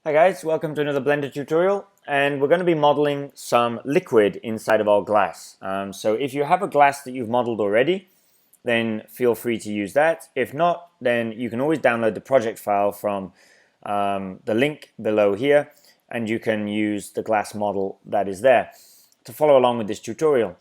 Hi guys, welcome to another Blender tutorial, and we're going to be modeling some liquid inside of our glass. So if you have a glass that you've modeled already, then feel free to use that. If not, then you can always download the project file from the link below here, and you can use the glass model that is there to follow along with this tutorial.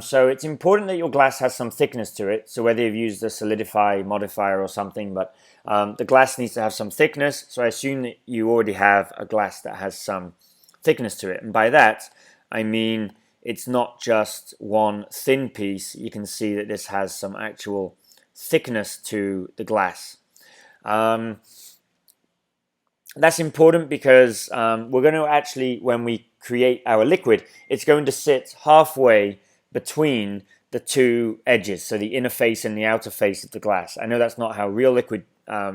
So it's important that your glass has some thickness to it. So whether you've used a solidify modifier or something, but the glass needs to have some thickness. So I assume that you already have a glass that has some thickness to it. And by that, I mean it's not just one thin piece. You can see that this has some actual thickness to the glass. That's important because we're going to actually, when we create our liquid, it's going to sit halfway between the two edges, so the inner face and the outer face of the glass. I know that's not how real liquid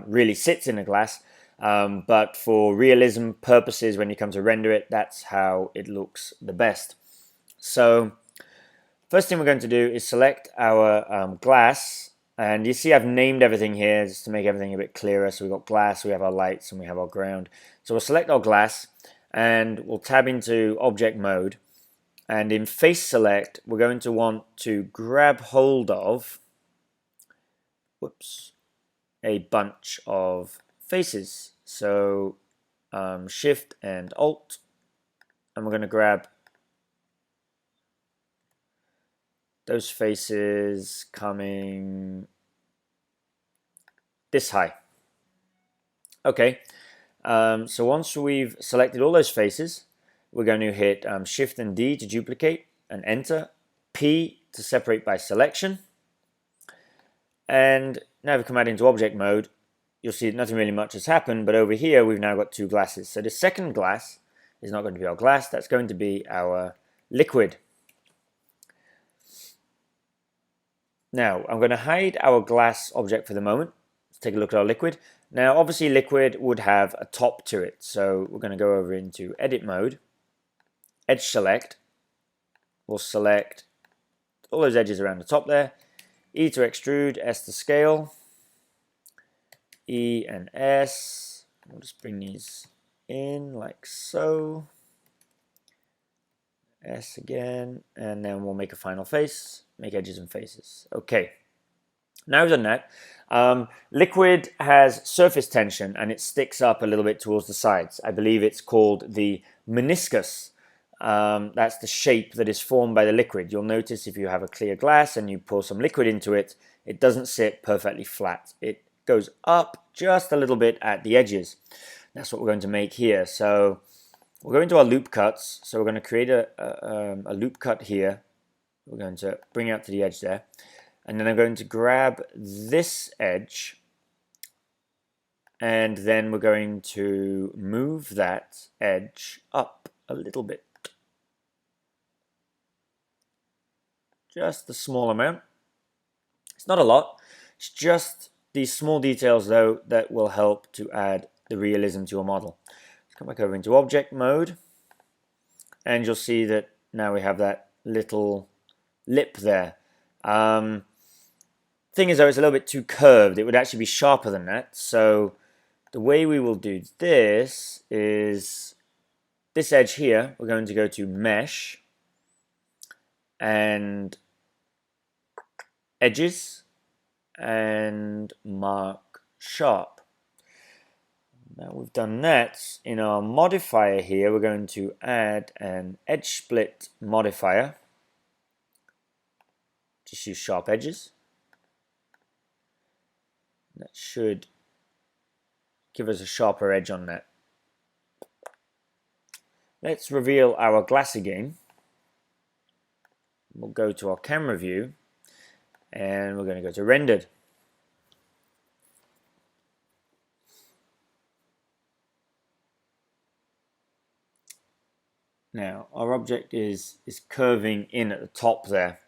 really sits in a glass, but for realism purposes, when you come to render it, that's how it looks the best. So first thing we're going to do is select our glass, and you see I've named everything here just to make everything a bit clearer. So we've got glass, we have our lights, and we have our ground. So we'll select our glass, and we'll tab into object mode. And in face select, we're going to want to grab hold of, a bunch of faces. So Shift and Alt, and we're going to grab those faces coming this high. Okay, so once we've selected all those faces, we're going to hit Shift and D to duplicate and Enter, P to separate by selection. And now if we come out into object mode, you'll see that nothing really much has happened, but over here we've now got two glasses. So the second glass is not going to be our glass, that's going to be our liquid. Now I'm going to hide our glass object for the moment. Let's take a look at our liquid. Now obviously liquid would have a top to it, so we're going to go over into edit mode, edge select, we'll select all those edges around the top there, E to extrude, S to scale, E and S, we'll just bring these in like so, S again, and then we'll make a final face, make edges and faces. Okay, now we've done that. Liquid has surface tension and it sticks up a little bit towards the sides. I believe it's called the meniscus. That's the shape that is formed by the liquid. You'll notice if you have a clear glass and you pour some liquid into it, it doesn't sit perfectly flat. It goes up just a little bit at the edges. That's what we're going to make here. So we'll go into our loop cuts. So we're going to create a loop cut here. We're going to bring it out to the edge there. And then I'm going to grab this edge, and then we're going to move that edge up a little bit. Just a small amount. It's not a lot. It's just these small details, though, that will help to add the realism to your model. Let's come back over into object mode, and you'll see that now we have that little lip there. Thing is, though, it's a little bit too curved. It would actually be sharper than that. So the way we will do this is this edge here, we're going to go to Mesh and Edges and mark Sharp. Now we've done that, in our modifier here, we're going to add an edge split modifier. Just use sharp edges. That should give us a sharper edge on that. Let's reveal our glass again. We'll go to our camera view and we're going to go to rendered. Now our object is curving in at the top there,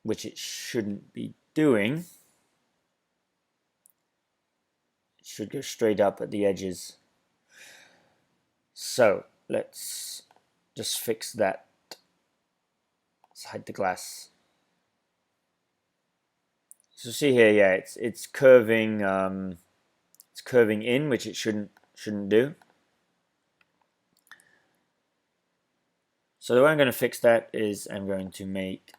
which it shouldn't be doing. Should go straight up at the edges. So let's just fix that. Let's hide the glass. So see here, yeah, it's curving curving in, which it shouldn't do. So the way I'm going to fix that is I'm going to make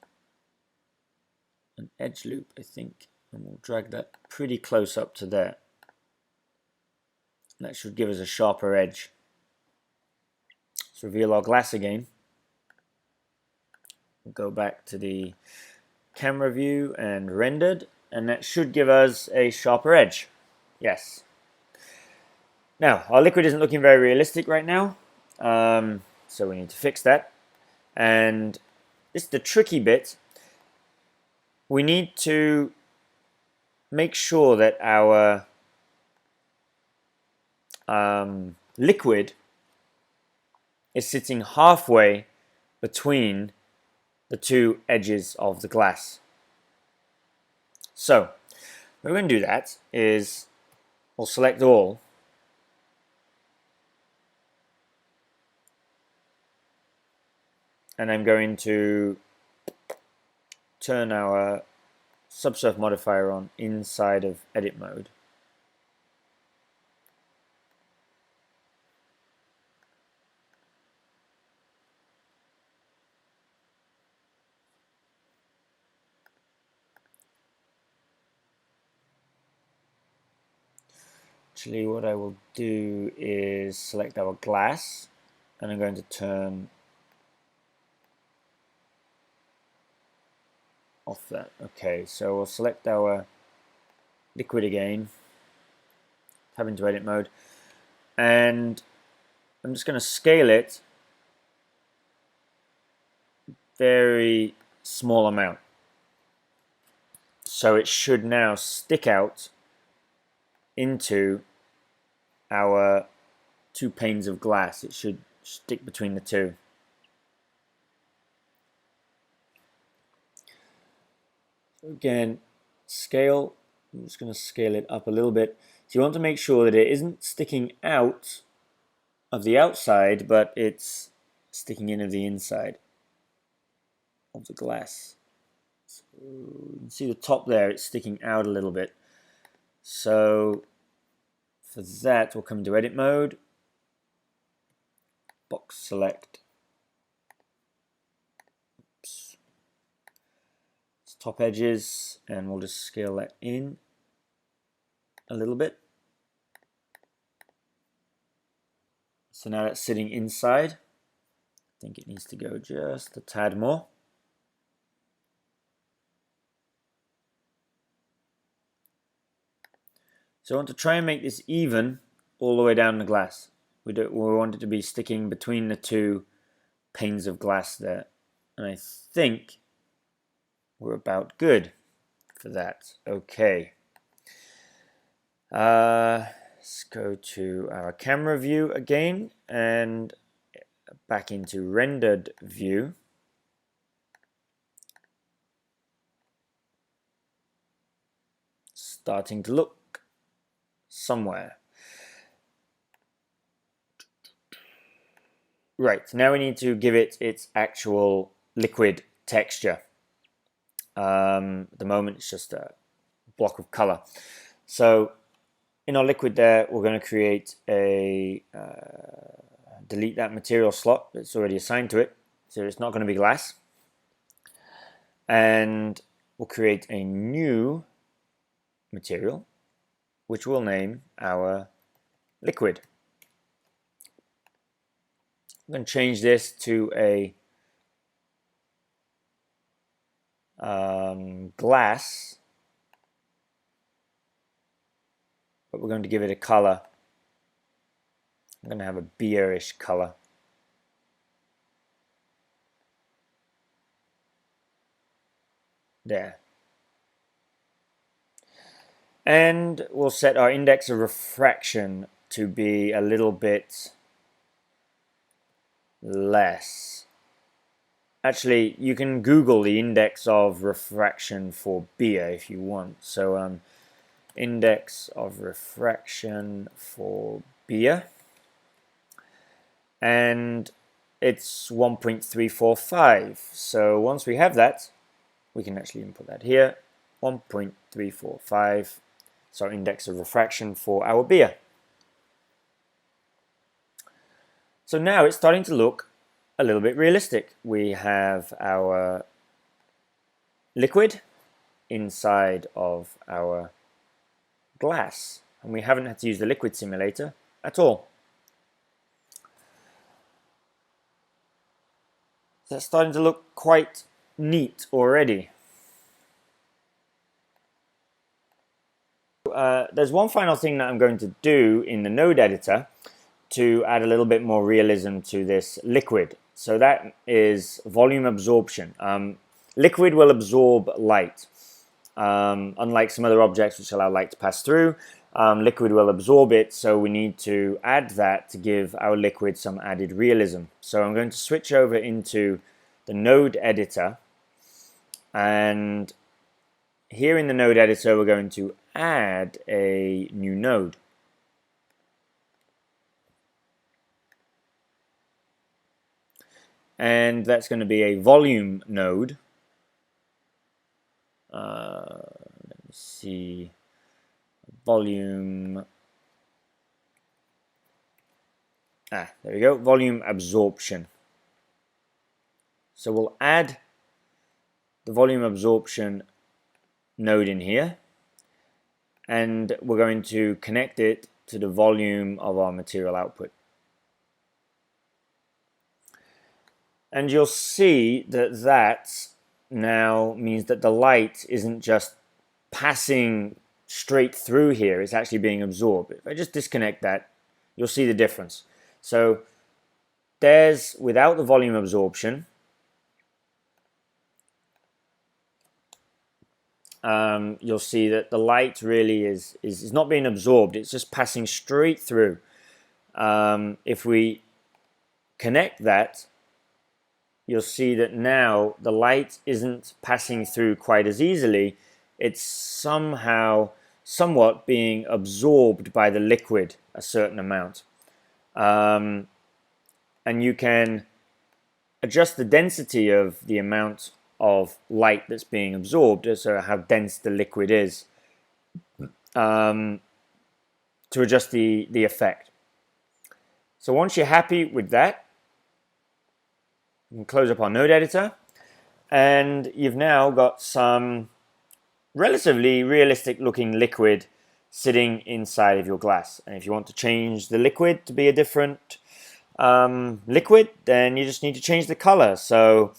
an edge loop, I think, and we'll drag that pretty close up to there. That should give us a sharper edge. Let's reveal our glass again. We'll go back to the camera view and rendered, and that should give us a sharper edge. Yes. Now, our liquid isn't looking very realistic right now, so we need to fix that. And this is the tricky bit. We need to make sure that our liquid is sitting halfway between the two edges of the glass. So, what we're going to do that is we'll select all. And I'm going to turn our Subsurf Modifier on inside of edit mode. Actually, what I will do is select our glass, and I'm going to turn off that. Okay, so we'll select our liquid again, tab into edit mode, and I'm just going to scale it very small amount. So it should now stick out into our two panes of glass. It should stick between the two. Again, scale. I'm just going to scale it up a little bit. So you want to make sure that it isn't sticking out of the outside, but it's sticking in of the inside of the glass. So you can see the top there, it's sticking out a little bit. So for that, we'll come to edit mode, box select. Oops. Top edges, and we'll just scale that in a little bit. So now that's sitting inside. I think it needs to go just a tad more. So I want to try and make this even all the way down the glass. We want it to be sticking between the two panes of glass there. And I think we're about good for that. Okay. Let's go to our camera view again and back into rendered view. Starting to look somewhere. Right, now we need to give it its actual liquid texture. At the moment it's just a block of color. So in our liquid there, we're going to create a delete that material slot that's already assigned to it, so it's not going to be glass, and we'll create a new material which we'll name our liquid. I'm going to change this to a glass, but we're going to give it a color. I'm going to have a beerish color. There. And we'll set our index of refraction to be a little bit less. Actually, you can Google the index of refraction for beer if you want. So index of refraction for beer, and it's 1.345. So once we have that, we can actually input that here, 1.345. so index of refraction for our beer. So now it's starting to look a little bit realistic. We have our liquid inside of our glass, and we haven't had to use the liquid simulator at all. So that's starting to look quite neat already. There's one final thing that I'm going to do in the node editor to add a little bit more realism to this liquid. So that is volume absorption. Liquid will absorb light. Unlike some other objects which allow light to pass through, liquid will absorb it, so we need to add that to give our liquid some added realism. So I'm going to switch over into the node editor, and here in the node editor we're going to add a new node. And that's going to be a volume node. Let me see, volume, there we go, volume absorption. So we'll add the volume absorption node in here, and we're going to connect it to the volume of our material output. And you'll see that that now means that the light isn't just passing straight through here, it's actually being absorbed. If I just disconnect that, you'll see the difference. So there's, without the volume absorption, you'll see that the light really is not being absorbed, it's just passing straight through. If we connect that, you'll see that now the light isn't passing through quite as easily. It's somewhat being absorbed by the liquid a certain amount. And you can adjust the density of the amount of light that's being absorbed, so how dense the liquid is, to adjust the effect. So once you're happy with that, you can close up our node editor, and you've now got some relatively realistic looking liquid sitting inside of your glass. And if you want to change the liquid to be a different liquid, then you just need to change the color. So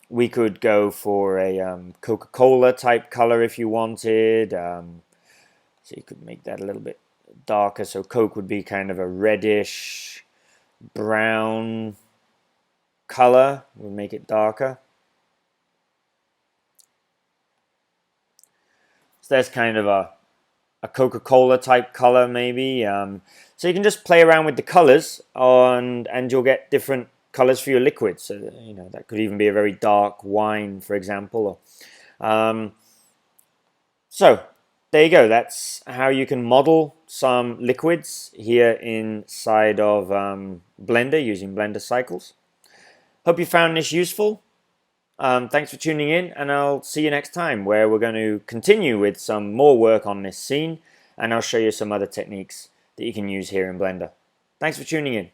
we could go for a Coca-Cola type color if you wanted. So you could make that a little bit darker. So Coke would be kind of a reddish brown color. We'll make it darker. So there's kind of a Coca-Cola type color maybe. So you can just play around with the colors and you'll get different colors for your liquids. So you know, that could even be a very dark wine, for example. So there you go. That's how you can model some liquids here inside of Blender using Blender cycles. Hope you found this useful. Thanks for tuning in, and I'll see you next time, where we're going to continue with some more work on this scene, and I'll show you some other techniques that you can use here in Blender. Thanks for tuning in.